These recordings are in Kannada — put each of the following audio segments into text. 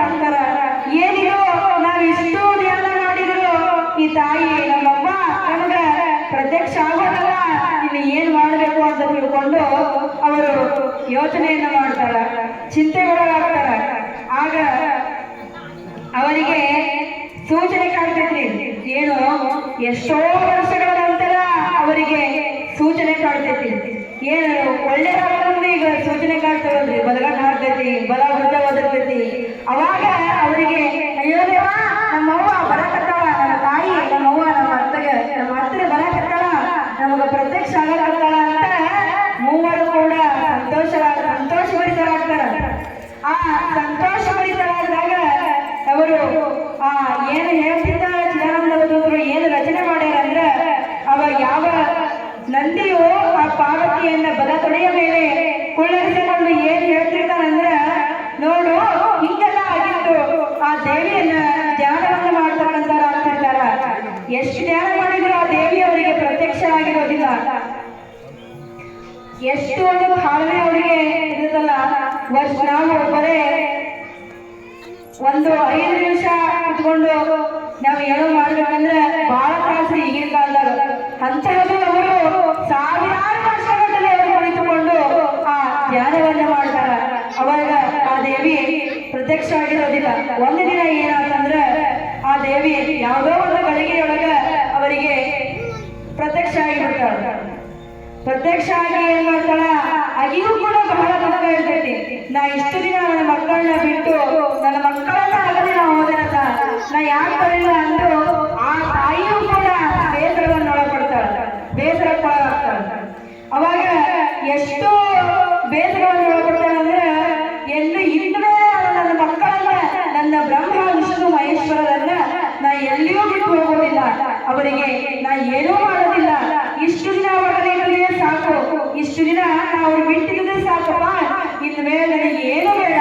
ಆಗ್ತಾರ. ಏನಿದು ನಾವ್ ಇಷ್ಟು ಧ್ಯಾನ ಮಾಡಿದ್ರು ಈ ತಾಯಿ ನಮ್ಮಮ್ಮ ನಮಗ ಪ್ರತ್ಯಕ್ಷ ಆಗೋದಲ್ಲ, ಇಲ್ಲಿ ಏನ್ ಮಾಡ್ಬೇಕು ಅಂತ ತಿಳ್ಕೊಂಡು ಅವರು ಯೋಚನೆಯನ್ನ ಮಾಡ್ತಾರ, ಚಿಂತೆಗೊಳಗಾಗ್ತಾರ. ಆಗ ಅವರಿಗೆ ಸೂಚನೆ ಕಾಡ್ತೈತಿ. ಏನು, ಎಷ್ಟೋ ವರ್ಷಗಳ ನಂತರ ಅವರಿಗೆ ಸೂಚನೆ ಕಾಡ್ತೈತಿ. ಏನು ಒಳ್ಳೆಯದಾಗಲಿ ಈಗ ಸೂಚನೆ ಕಾಡ್ತಾವಲ್ರಿ, ಬಲಗಣ್ಣ ಹಾರ್ತೈತಿ, ಬಲ ವೃದ್ಧ ಒದರ್ತೈತಿ. ಅವಾಗ ಅವರಿಗೆ ಅಯ್ಯೋ ದೇವ, ನಮ್ಮವ್ವ ಬರಕತ್ತಾಳ, ನಮ್ಮ ತಾಯಿ ನಮ್ಮವ್ವ ನಮ್ಮ ಅತ್ತನ ಬರಕತ್ತಾಳ, ನಮಗ ಪ್ರತ್ಯಕ್ಷ ಆಗಕತ್ತಾಳ ಅಂತ ಮೂವರು ಕೂಡ ಸಂತೋಷಭರಿತರಾಗ್ತಾರ. ಆ ಸಂತೋಷಭರಿತರಾದಾಗ ಅವರು ಏನು ಹೇಳ್ತಿದ್ದ ಚಿದಾನಂದರು ಏನು ರಚನೆ ಮಾಡ್ಯಾರ ಅಂದ್ರ, ಅವ ಯಾವ ನಂದಿಯು ಆ ಪಾರ್ವತಿಯನ್ನ ಬಲ ತೊಡೆಯ ಮೇಲೆ ಕುಳ್ಳರಿಸಿಕೊಂಡು ಏನ್ ಹೇಳ್ತಿರ್ತಾನಂದ್ರ, ನೋಡು ಹಿಂಗೆಲ್ಲ ಆಗಿತ್ತು, ಆ ದೇವಿಯನ್ನ ಧ್ಯಾನವನ್ನ ಮಾಡ್ತಕ್ಕಂಥವ್ರು ಆಗ್ತಿರ್ತಾರ. ಎಷ್ಟು ಧ್ಯಾನ ಮಾಡಿದ್ರು ಆ ದೇವಿ ಅವರಿಗೆ ಪ್ರತ್ಯಕ್ಷ ಆಗಿರೋದಿಲ್ಲ. ಎಷ್ಟು ಒಂದು ತಾಳ್ಮೆ ಅವರಿಗೆ ಇರುತ್ತಲ್ಲ. ನಾವು ಬರೇ ಒಂದು 5 ನಿಮಿಷ ಕುತ್ಕೊಂಡು ನಾವು ಏನೋ ಮಾಡ್ಬೇಕಂದ್ರೆ ಬಹಳ ತಾಸು ಈಗಿನ ಕಾಲದಾಗ. ಅಂತಹದ್ದು ಅವರು ಸಾವಿರಾರು ವರ್ಷಗಟ್ಟಲೆ ಅವರು ಕುಳಿತುಕೊಂಡು ಆ ಧ್ಯಾನವನ್ನ ಮಾಡ್ತಾರ. ಅವಾಗ ಆ ದೇವಿ ಪ್ರತ್ಯಕ್ಷ ಆಗಿರೋದಿಲ್ಲ. ಒಂದು ದಿನ ಏನಾಯ್ತಂದ್ರೆ, ಆ ದೇವಿ ಯಾವುದೋ ಒಂದು ಗಳಿಗೆಯೊಳಗ ಅವರಿಗೆ ಪ್ರತ್ಯಕ್ಷ ಆಗಿಬಿಡ್ತಾಳ. ಪ್ರತ್ಯಕ್ಷ ಆಗಿ ಏನ್ ಮಾಡ್ತಾಳ, ಆಗಿಯೂ ಕೂಡ ಬಹಳ ದುಃಖ ಇರ್ತೈತಿ. ನಾ ಇಷ್ಟು ದಿನ ನನ್ನ ಮಕ್ಕಳನ್ನ ಬಿಟ್ಟು ನನ್ನ ಮಕ್ಕಳನ್ನ ಆಗದೆ ನಾ ಹೋದನಲ್ಲ, ನಾ ಯಾಕೆ ಬರಲಿಲ್ಲ ಅಂದ್ರು ಆ ತಾಯಿಯೂ ಕೂಡ ಬೇಸರವನ್ನು ಒಳಪಡ್ತಾಳ, ಬೇಸರಕ್ಕೊಳಗಾಗ್ತಾಳ. ಅವಾಗ ಎಷ್ಟು ಬೇಸರವನ್ನು ಒಳಪಡ್ತಾಳ ಅಂದ್ರೆ, ಎಲ್ಲೂ ಇನ್ನೂ ನನ್ನ ಮಕ್ಕಳನ್ನ, ನನ್ನ ಬ್ರಹ್ಮ ವಿಷ್ಣು ಮಹೇಶ್ವರರನ್ನ ನಾ ಎಲ್ಲಿಯೂ ಬಿಟ್ಟು ಹೋಗೋದಿಲ್ಲ, ಅವರಿಗೆ ನಾ ಏನೂ ಮಾಡೋದಿಲ್ಲ. ಇಷ್ಟು ದಿನ ಒಳಗಡೆ ಸಾಕು, ಇಷ್ಟು ದಿನ ಅವ್ರು ಬಿಟ್ಟಿದ್ರೆ ಸಾಕಪ್ಪ, ಇನ್ನು ಮೇಲೆ ನನಗೆ ಏನು ಬೇಡ,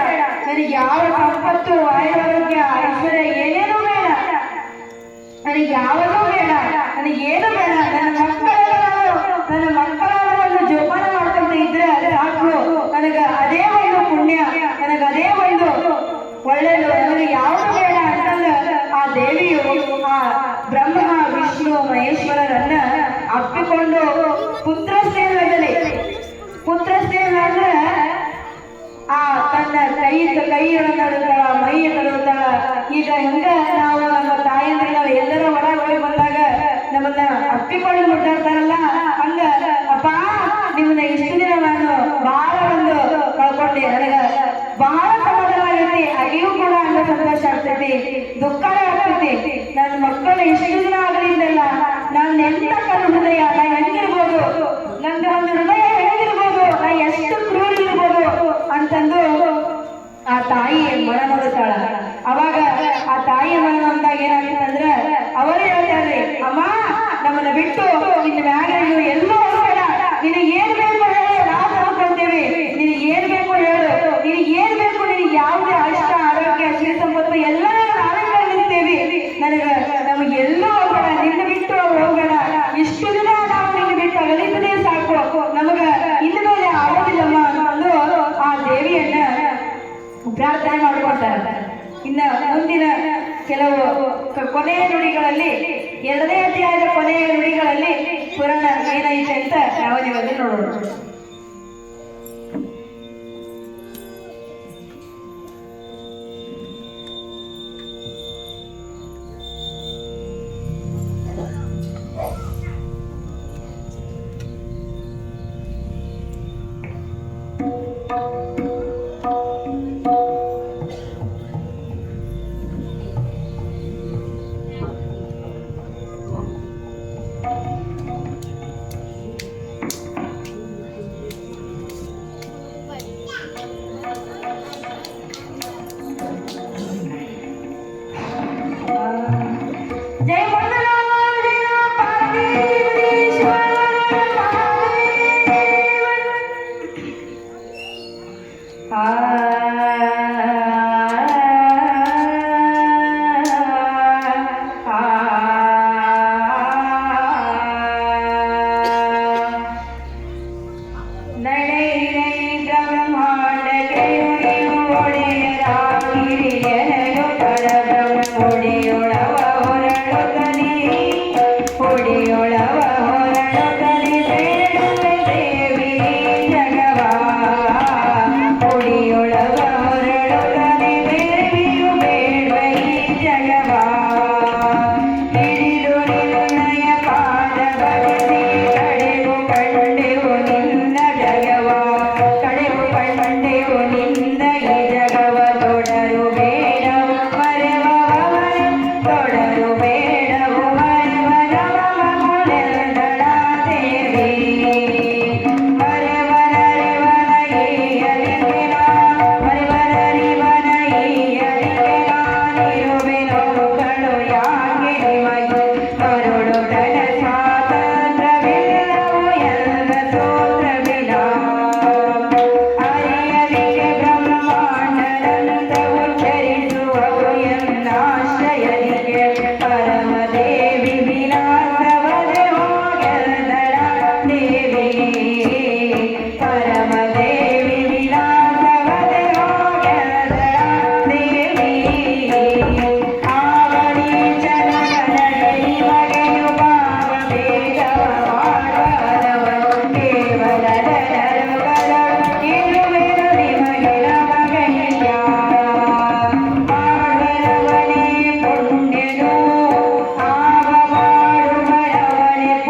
ನನಗೆ ಯಾವ ಸಂಪತ್ತು ಆರೋಗ್ಯ ಐಶ್ವರ್ಯ ಏನೇನೂ ಬೇಡ, ನನಗೆ ಯಾವುದೂ ಬೇಡ, ನನಗೇನು ಬೇಡ. ನನ್ನ ಮಕ್ಕಳ ಒಂದು ಜೋಪಾನ ಮಾಡ್ಕೊಂತ ಇದ್ರೆ ಸಾಕು, ನನಗ ಅದೇ ಒಂದು ಪುಣ್ಯ, ನನಗ ಅದೇ ಒಂದು ಒಳ್ಳೆಯದು, ನನಗೆ ಯಾವುದು ಬೇಡ ಅಂತಂದ ಆ ದೇವಿಯು ಆ ಬ್ರಹ್ಮ ವಿಷ್ಣು ಮಹೇಶ್ವರರನ್ನ ಅಪ್ಪಿಕೊಂಡು ಪುತ್ರ ಸ್ನೇಹದಲ್ಲಿ, ಪುತ್ರ ಸ್ನೇಹ ಅಂದ್ರೆ ಆ ತನ್ನ ಕೈಯನ್ನು ತಡುತ್ತಾಳ, ಮೈಯ ತಡುತ್ತಾಳ. ಈಗ ಹಿಂಗ ನಾವು ನಮ್ಮ ತಾಯಂದ್ರೆ ನಾವು ಎಲ್ಲರ ಹೊರಗೆ ಬಂದಾಗ ನಮ್ಮನ್ನ ಅಪ್ಪಿಕೊಂಡು ಮುಟ್ಟಾಡ್ತಾರಲ್ಲ, ಹಂಗ ಅಪ್ಪ ನಿಮ್ಮನ್ನ ಇಷ್ಟು ದಿನ ನಾನು ಬಹಳ ಒಂದು ಕಳ್ಕೊಂಡೆ, ನನಗ ಬಹಳ ಸಮಾಧಾನವಾಗೈತಿ, ಅಲ್ಲಿಯೂ ಕೂಡ ಹಂಗ ಸಂತೋಷ ಆಗ್ತೈತಿ, ದುಃಖನೇ ಆಗ್ತೈತಿ. ನನ್ನ ಮಕ್ಕಳು ಇಷ್ಟು ದಿನ ಆಗಲಿಂದಲ್ಲ, ನನ್ನ ಎಂತ ಕರು ಹೃದಯ, ನಾ ಹೆಂಗಿರ್ಬೋದು, ನಂದು ಒಂದು ಹೃದಯ ಹೆಂಗಿರ್ಬೋದು, ನಾ ಎಷ್ಟು ಕ್ರೂರ ಇರ್ಬೋದು ಅಂತಂದು ಆ ತಾಯಿ ಮನ ನೋಡುತ್ತಾಳ. ಅವಾಗ ಆ ತಾಯಿಯ ಮನ ನೋಡಿದಾಗ ಏನಾಗ್ತದಂದ್ರೆ, ಅವರು ಹೇಳ್ತಾರ್ರಿ, ಅಮ್ಮ ನಮ್ಮನ್ನ ಬಿಟ್ಟು ಇನ್ನು ಮ್ಯಾಗ ನೀವು ಎಲ್ಲೂ ಹೋಗಬೇಡ, ನಿನಗೆ ಏನ್ ಬೇಕು ಹೇಳು, ನಾವು ತಗೊಂಡ್ಕೊಳ್ತೇವೆ, ನಿನಗೆ ಏನ್ ಬೇಕು ಹೇಳು, ನಿನಗೆ ಏನ್ ಬೇಕು, ನಿನಗೆ ಯಾವುದೇ ಅಷ್ಟ ಆರೋಗ್ಯ ಸಿರಿ ಸಂಪತ್ತು ಎಲ್ಲ ನಾವೇ ಕಲಿಸ್ತೇವೆ, ನಮಗೆ ಎಲ್ಲೂ ಹೋಗಬೇಡ, ನಿನ್ನ ಬಿಟ್ಟು ಹೋಗಬೇಡ, ಇಷ್ಟು ದಿನ ನಾವು ನಿನ್ನ ಬಿಟ್ಟು ಅಗಲಿಸದೇ ಸಾಕು, ನಮಗ ಇನ್ನು ಮೇಲೆ ಆಗೋದಿಲ್ಲಮ್ಮ ಅಂದು ಆ ದೇವಿಯನ್ನ ಪ್ರಾರ್ಥನೆ ಮಾಡ್ಕೊಳ್ತಾರೆ. ಇನ್ನ ಮುಂದಿನ ಕೆಲವು ಕೊನೆಯ ನುಡಿಗಳಲ್ಲಿ, 2ನೇ ಅಧ್ಯಾಯದ ಕೊನೆಯ ನುಡಿಗಳಲ್ಲಿ ಪುರಾಣ ಏನೈತೆ ಅಂತ ನಾವು ನೀವಲ್ಲಿ ನೋಡೋಣ.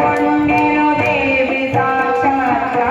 ಬೇಡಿಕೊಂಡೆನು ದೇವಿ ಸಾಕ್ಷಾತ್ಕಾರಕನಾಗು